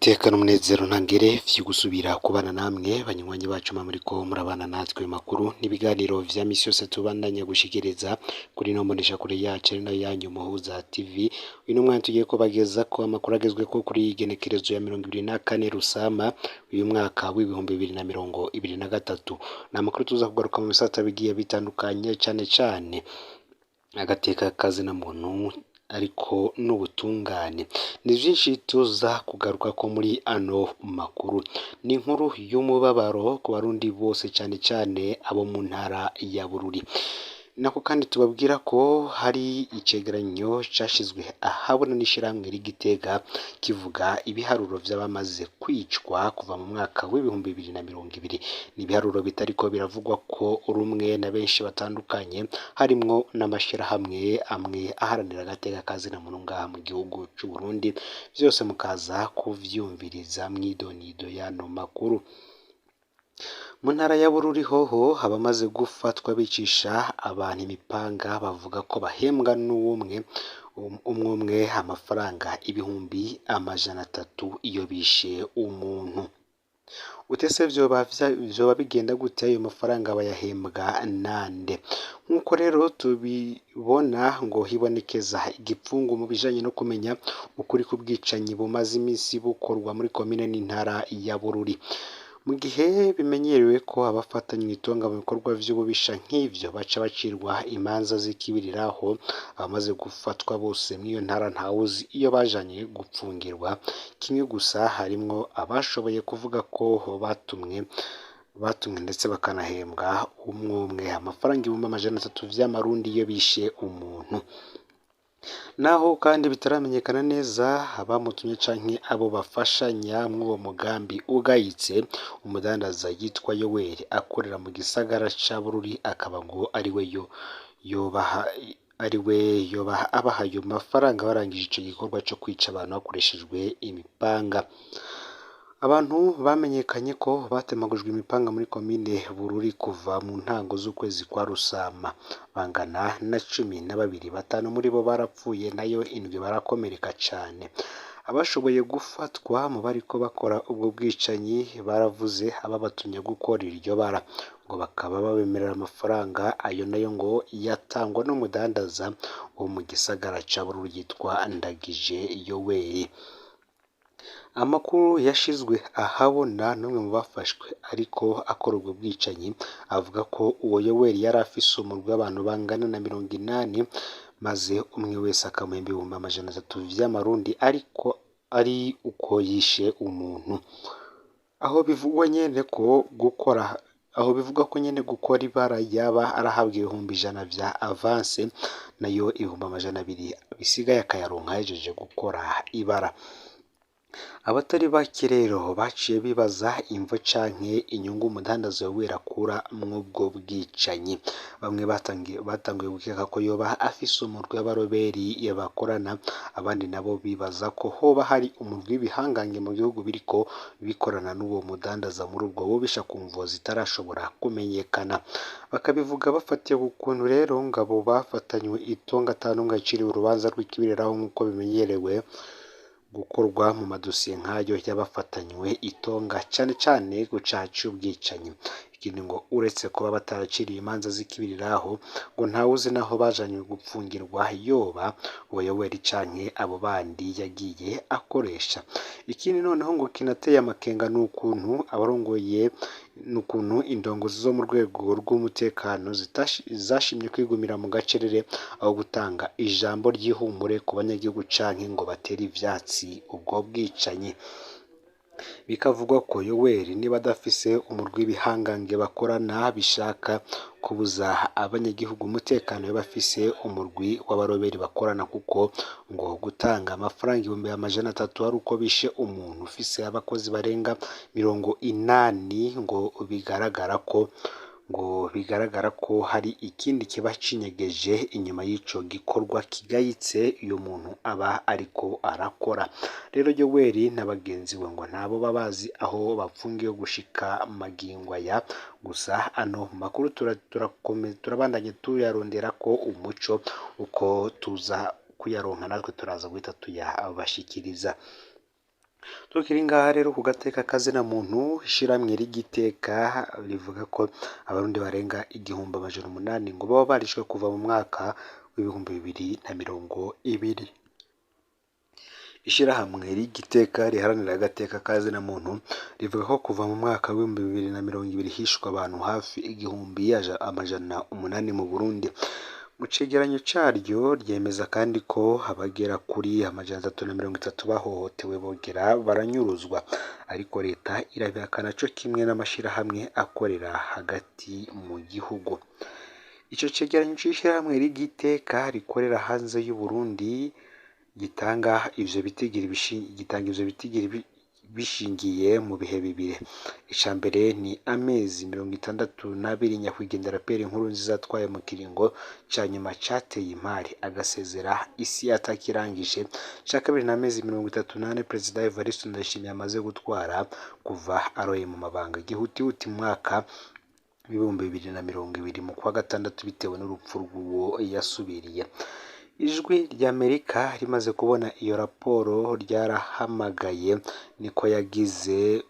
Itekano umunezero ntangere vyo gusubira kubana namwe banywanyi bacu muriko murabana natwe makuru n'ibiganiro vya misi yose tubandanya gushikiriza kuri no mbonesha kure yacu ari nayo yanyu Muhuza TV. Uyu n'umwanya tugiye kubagezako amakuru agezweko kuri igenekerezo ya 24 Rusama uyu mwaka w'ibihumbi 2023. N'amakuru tuza kugaruka mu bisata bigiye bitandukanye cane cane agateka kazi na muntu ariko n'ubutungane. Ni vyinshi tuza kugaruka ko muri ano makuru. Ni inkuru y'umubabaro ku barundi bose cane cane abo mu ntara ya Bururi. Nako kandi tubabwira ko hari icegeranyo cashizwe ahabona n'ishirahamwe ry'Igitega kivuga ibiharuro vy'abamaze kwicwa kuva mu mwaka w'ibihumbi 2020. Ni ibiharuro bitariko biravugwa ko urumwe na benshi batandukanye harimwo n'amashirahamwe amwe aharanira agateka kazi na muntu ngaha mu gihugu c'u Burundi. Vyose mukaza kuvyumviriza mwidonido y'ano makuru. Mu ntara ya Bururi hoho abamaze gufatwa bicisha abantu imipanga bavuga ko bahembwa n'umwe amafaranga ibihumbi 300 iyo bishe umuntu. Utese vyoba bigenda gute ayo mafaranga bayahembwa nande? Nkuko rero tubibona ngo hibonekeza igipfungu mu bijanye no kumenya ukuri kubwicanyi bumaze imisi bukorwa muri komine n'intara ya Bururi. Mu gihe bimenyerewe ko abafatanywe itonga mu bikorwa vy'ububisha nk'ivyo baca bacirwa imanza zikibiriraho, abamaze gufatwa bose mw'iyo ntara ntawuzi iyo bajanye gupfungirwa. Kimwe gusa harimwo abashoboye kuvuga ko batumwe ndetse bakanahembwa umwe amafaranga 300 vy'amarundi iyo bishe umuntu. Naho kandi bitaramenyekana neza abamutumye canke abo bafashanya mw'uwo mugambi ugayitse, umudandaza yitwa Yoweri akorera mu gisagara ca Bururi akaba ngo ariwe yobaha abahaye mafaranga barangije ico gikorwa co kwica abantu hakoreshejwe imipanga. Abantu bamenyekanye ko batemagujwe imipanga muri komine Bururi kuva mu ntango z'ukwezi kwa Rusama bangana na 12, 5 muri bo barapfuye nayo 7 barakomereka cane. Abashoboye gufatwa mu bariko bakora ubwo bwicanyi baravuze ababatumye gukora iryo bara ngo bakaba babemerera amafaranga, ayo nayo ngo yatangwa n'umudandaza wo mu gisagara ca Bururi yitwa Ndagije Yoweri. Amakuru yashizwe ahabona n'umwe mu bafashwe ariko akora ubwo bwicanyi avuga ko uwo Yoweri yari afise umurwi w'abantu bangana na 80 maze umwe wese akamuhemba 300 vy'amarundi ariko ari uko yishe umuntu. Aho bivugwa ko nyene gukora ibara yaba arahabwa 100 vya avance nayo 200 bisigaye akayaronka yejeje gukora ibara. Abatari bake rero baciye bibaza imvo canke inyungu umudandaza Yoweri akura mw'ubwo bwicanyi. Bamwe batanguye gukeka ko yoba afise umurwi w'abaroberi yabakorana, abandi nabo bibaza ko hoba hari umurwi w'ibihangange mu gihugu biriko bikorana n'uwo mudandaza muri ubwo bubisha ku mvo zitarashobora kumenyekana. Bakabivuga bafatiye ku kuntu rero ngabo bafatanywe itonga atanumwe aciriwe urubanza rw'ikibiriraho nk'uko bimenyerewe gukorwa mu madosiye nk'ayo y'abafatanywe itonga cane cane gucaca ubwicanyi. Ikindi ngo uretse kuba bataraciriye imanza zikibiriraho ngo ntawuzi naho bajanywe gupfungirwa yoba uwo Yoweri canke abo bandi yagiye akoresha. Ikindi noneho ngo kinateye amakenga n'ukuntu indongozi zo mu rwego rw'umutekano zashimye kwigumira mu gacerere aho gutanga ijambo ry'ihumure ku banyagihugu canke ngo batere ivyatsi ubwo bwicanyi. Bikavugwa ko Yoweri niba adafise umurwi w'ibihangange bakorana bishaka kubuza abanyagihugu umutekano yo bafise umurwi w'abaroberi bakorana, kuko ngo gutanga amafaranga 300 ari uko bishe umuntu ufise abakozi barenga 80 ngo bigaragara ko hari ikindi kiba cinyegeje inyuma y'ico gikorwa kigayitse uyu muntu aba ariko arakora. Rero Yoweri na bagenzi we ngo ntabo babazi aho bapfungiye gushika magingo aya. Gusa ano makuru turabandanye tuyarondera ko umuco uko tuza kuyaronka natwe turaza guhita tuyabashikiriza. Tukiri ngaha rero ku gateka kazina muntu, ishiramwe ry'Igiteka rivuga ko abarundi barenga 800 ngo baba barishwe kuva mu mwaka w'ibihumbi 2020. Ishirahamwe ry'Igiteka riharanira agateka kazina muntu rivuga ko kuva mu mwaka w'ibihumbi 2020 hishwe abantu hafi 1,800 mu Burundi. Mu cegeranyo caryo ryemeza kandi ko abagera kuri 330 bahohotewe bogera baranyuruzwa, ariko leta irabihakana co kimwe n'amashirahamwe akorera hagati mu gihugu. Ico cegeranyo c'ishirahamwe ry'Igiteka rikorera hanze y'u Burundi gitanga ivyo bitigiri bishingiye mu bihe bibiri. Ica mbere ni amezi 62 nyakwigendera Pierre Nkurunziza atwaye mu kiringo ca nyuma cateye impari agasezera isi atakirangije. Ica kabiri ni amezi 38 Perezida Evariste Ndayishimiye amaze gutwara kuva aroye mu mabanga gihutihuti mu mwaka w'ibihumbi 2020 mu kwa gatandatu bitewe n'urupfu rw'uwo yasubiriye. Ijwi ry'Amerika rimaze kubona iyo raporo ryarahamagaye niko yagize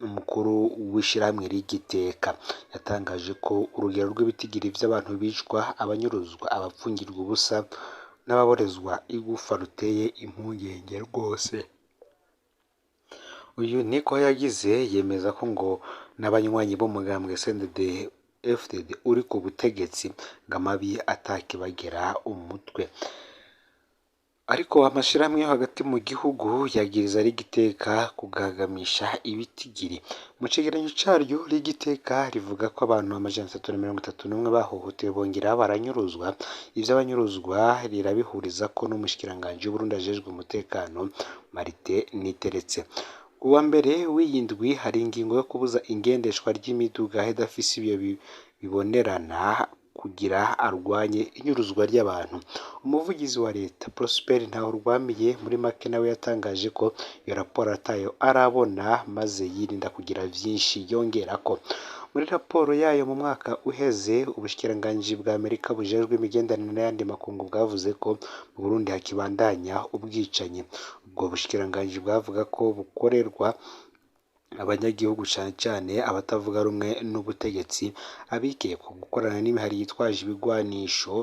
umukuru w'ishirahamwe ry'Igiteka. Yatangaje ko urugero rw'ibitigiri vy'abantu bicwa, abanyuruzwa, abapfungirwa ubusa n'ababorezwa igufa ruteye impungenge rwose. Uyu niko yagize yemeza ko ngo n'abanywanyi b'umugambwe CNDD FDD uri ku butegetsi ngamabi atakibagera umutwe. Ariko amashirahamwe yo hagati mu gihugu yagiriza ry'Igiteka kugagamisha ibitigiri. Mu cegeranyo caryo ry'Igiteka rivuga ko abantu 331 bahohotewe bongera baranyuruzwa. Ivyo abanyuruzwa rirabihuriza ko n'umushikiranganje w'Uburundi ajejwe umutekano Martin Niteretse. Uwa mbere w'iyindwi hari ingingo yo kubuza ingendeshwa ry'imiduga idafise ibyo bibonerana kugira arwanye inyuruzwa ry'abantu. Umuvugizi wa leta Prosper Ntahorwamiye muri make nawe yatangaje ko iyo raporo atayo arabona maze yirinda kugira vyinshi yongerako. Muri raporo yayo mu mwaka uheze, ubushikiranganje bwa Amerika bujejwe imigenderanire n'ayandi makungu bwavuze ko mu Burundi hakibandanya ubwicanyi. Ubwo bushikiranganje bwavuga ko bukorerwa abanyagihugu cane cane abatavuga rumwe n'ubutegetsi, abikiye ku gukorana n'imihari yitwaje ibigwanisho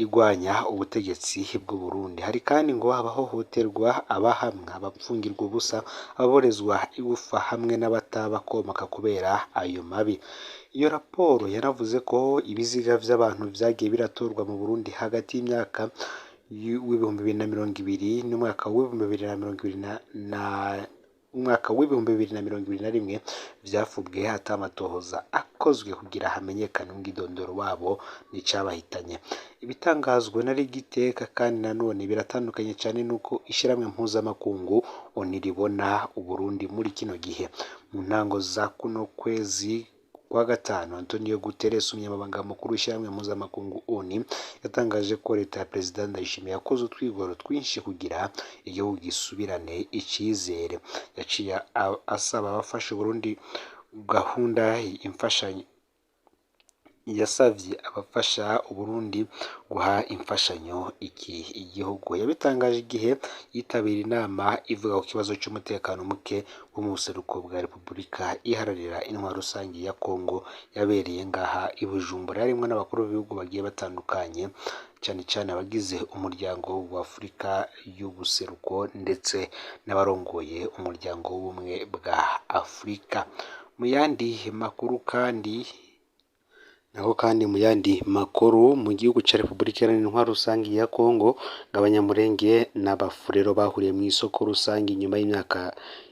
igwanya ubutegetsi bw'u Burundi. Hari kandi ngo abahohoterwa, abahamwa, abapfungirwa ubusa, ababorezwa igufa hamwe n'abatabakomoka kubera ayo mabi. Iyo raporo yanavuze ko ibiziga vy'abantu vyagiye biratorwa mu Burundi hagati y'imyaka w'ibihumbi 2020 n'umwaka w'ibihumbi 2021 vyafubwe atamatohoza akozwe kugira hamenyekane umwidondoro wabo n'icabahitanye. Ibitangazwa na ry'Igiteka kandi nanone biratandukanye cyane nuko ishiramwe mpuzamakungu oniribona Uburundi muri kino gihe. Mu ntango za kuno kwezi kwa gatanu, Antonio Guterres umunyamabanga mukuru w'ishiramwe mpuzamakungu ONU yatangaje ko leta ya Perezida Ndayishimiye yakoze utwigoro twinshi kugira igihugu gisubirane icizere. Yaciye asaba abafasha Burundi gahunda imfashanyo yasavye abafasha Uburundi guha imfashanyo iki igihugu. Yabitangaje igihe yitabira inama ivuga ku kibazo cy'umutekano muke wo mu buseruko bwa Repubulika iharanira intwaro rusangi ya Kongo yabereye ngaha i Bujumbura. Harimwo n'abakuru b'ibihugu bagiye batandukanye, cyane cyane abagize umuryango wa Afurika y'ubuseruko ndetse n'abarongoye umuryango w'ubumwe bwa Afurika. Mu yandi makuru kandi mu yandi makuru mu gihugu ca Repubulika Iharanira Intwaro Rusangi ya Kongo, ng'abanyamurenge n'abafurero bahuriye mu isoko rusangi nyuma y'imyaka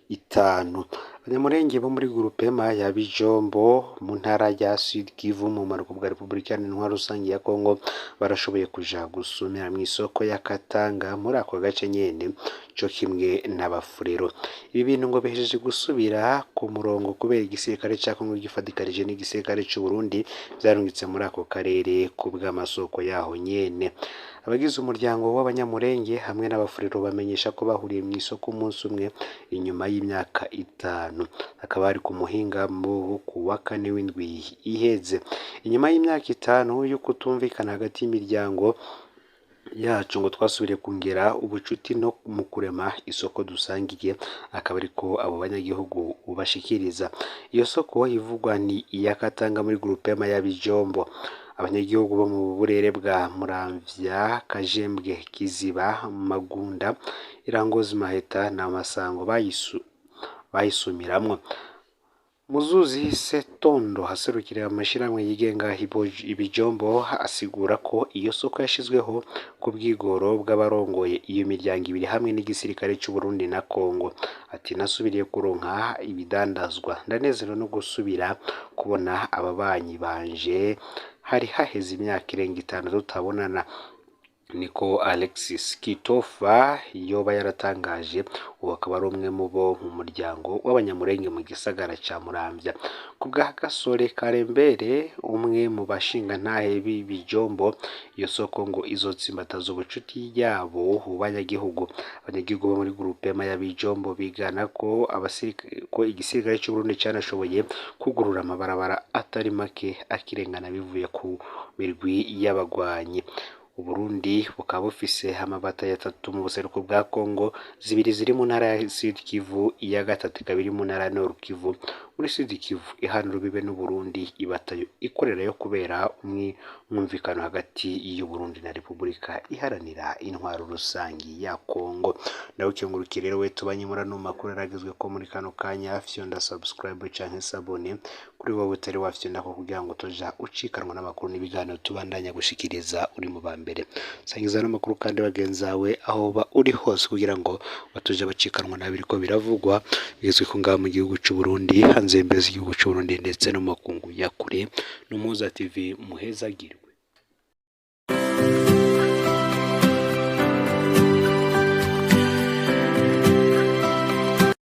5. Abanyamurenge bo muri groupema ya Bijombo mu ntara ya Sud Kivu mu manuko bwa Repubulika Iharanira Intwaro Rusangi ya Kongo barashoboye kuja gusumira mu isoko ya Katanga muri ako gace nyene co kimwe n'abafurero. Ibi bintu ngo bihejeje gusubira ku murongo kubera igisirikare ca Kongo gifadikanije n'igisirikare c'u Burundi vyarungitse muri ako karere ku bw'amasoko yaho nyene. Abagize umuryango w'abanyamurenge hamwe n'abafurero bamenyesha ko bahuriye mu isoko umunsi umwe inyuma y'imyaka 5. Akaba ari ku muhinga mu wa 4 w'indwi iheze. Inyuma y'imyaka 5 yo kutumvikana hagati y'imiryango yacu ngo twasubiriye kongera ubucuti no mu kurema isoko dusangiye, akaba ariko abo banyagihugu ubashikiriza. Iyo soko ivugwa ni iya Katanga muri groupema ya Bijombo. Abanyagihugu bo mu burere bwa Muramvya, Kajembwe, Kiziba, Magunda, Irangozi, Maheta na Masango bayisumiramwo. Muzuzi Setondo haserukira amashirahamwe yigenga Ibijombo asigura ko iyo soko yashizweho ku bwigoro bw'abarongoye iyo miryango ibiri hamwe n'igisirikare cy'u Burundi na Kongo. Ati nasubiriye kuronka ibidandazwa, ndanezerewe no gusubira kubona ababanyi banje, hari haheze imyaka irenga 5 tutabonana, niko Alexis Kitofa yoba yaratangaje. Uwo akaba ari umwe mu bo mu muryango w'abanyamurenge mu gisagara ca Muramvya. Ku bwa Gasore Karembere, umwe mu bashinga ntahe b'Ibijombo, iyo soko ngo izotsimbataza ubucuti yabo banyagihugu. Abanyagihugu bo muri groupema ya Bijombo bigana ko igisirikare cy'u Burundi cyanashoboye kugurura amabarabara atari make akirengana bivuye ku mirwi y'abagwanyi. Uburundi bukaba bufise amabata ya 3 mu buseruko bwa Kongo, 2 ziri mu ntara ya Sud Kivu, iya 3 ikaba iri mu ntara ya Nord Kivu. Muri Sud Kivu ihana urubibe n'u Burundi, ibatayo ikorera yo kubera umwumvikano hagati y'u Burundi na Repubulika iharanira intwaro rusangi ya Kongo. Nawe ukengurukire rero we tubanye muri ano makuru aragizwe ko muri kano kanya, fyonda subscribe canke sabone kuri wowe utari wafyonda ko kugira ngo toja ucikanwa n'amakuru n'ibiganiro tubandanya gushikiriza uri mu bambere. Sangiza n'amakuru kandi bagenzawe aho ba uri hose kugira ngo batoje bacikanwa nabiriko biravugwa bizwe ko ngaha mu gihugu cy'u Burundi, hanze imbere y'igihugu cy'u Burundi ndetse no makungu ya kure. Numuza TV muhezagirwe.